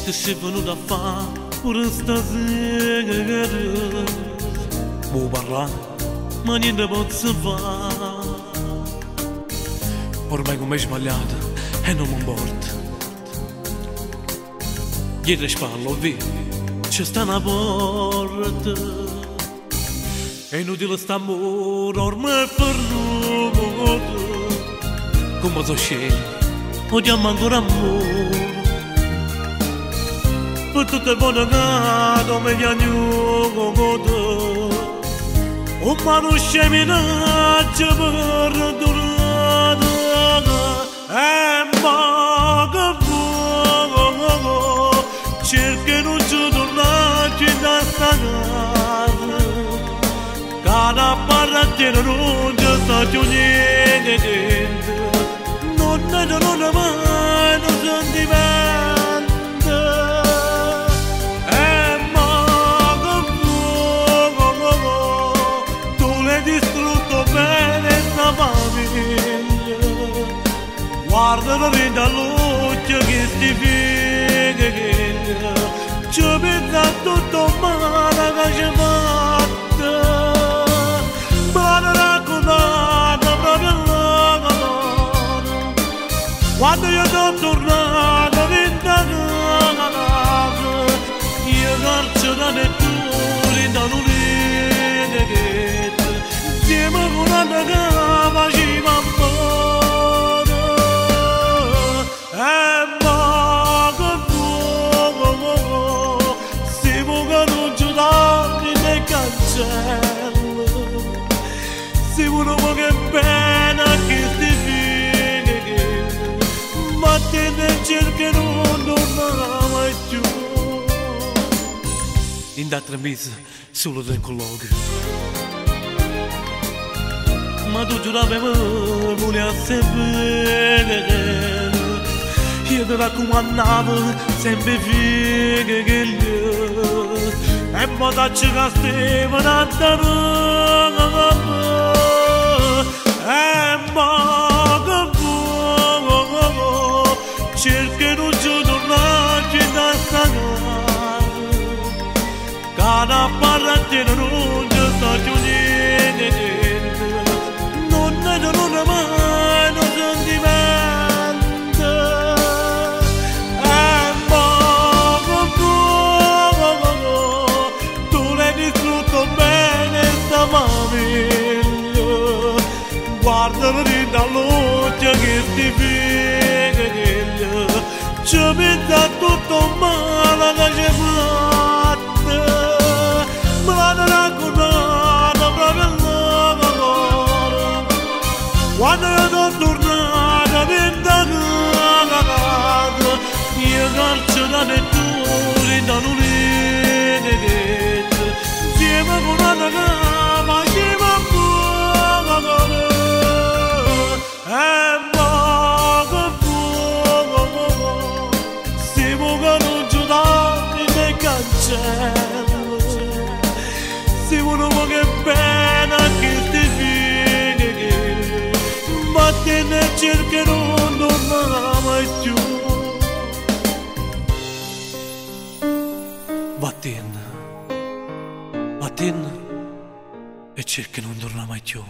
Te sei venuto a fare pure stasera. Vuoi parlare, ma niente posso fare. Ormai come hai sbagliato e non mi importa. Ieri spallo via, c'è sta una porta. È inutile sta amore, ormai è perduto. Come sono scemo, odiamo ancora amore. Per tutte le buone cose mi piango con te. Un mano sceminaccia per durare. E ma che vuoi, cerca non ci tornarci da sta casa. Cada parte non c'è stato niente. Non è mai, non sentimento. E ma che vuoi, tu l'hai distrutto bene sta famiglia. Guardalo dall'occhio che sti figlia. Ci pensa tutto male che ci fatta. Ma non raccontata proprio l'ora. Quando io sono tornato in casa, io carcio da neppure da l'ulineghetta. Insieme con una che faceva amore. E ma che vuoi, si può che non ci danni nei cancelli. Si può che pena che sti figli. Ma te ne cerchi non tornerà mai più. In d'altre mesi solo del colloquio. Ma tu giuravi che volessi bene. Io ti raccomandavo sempre figli. E mo tacci che stevano a te. E ma che vuoi, cerca non ci tornarci da sta casa. Cada parte non c'è stato niente. Non è mai, non sentimento. E ma che vuoi, tu l'hai distrutto bene sta famiglia. Guardalo dall'occhio che sti figlia. Ci pensa tutto male che ci fatta. Me l'hanno raccontata proprio l'ora. Quando io sono tornato in casa, io carcio da neppure da l'ulineghetta. Insieme con una che faceva amore. E ma che vuoi, si può che non ci danni nei cancelli. Si può che pena che sti figli. Ma te ne cerchi non tornerà mai più. Vattene e cerchi non tornerà mai più.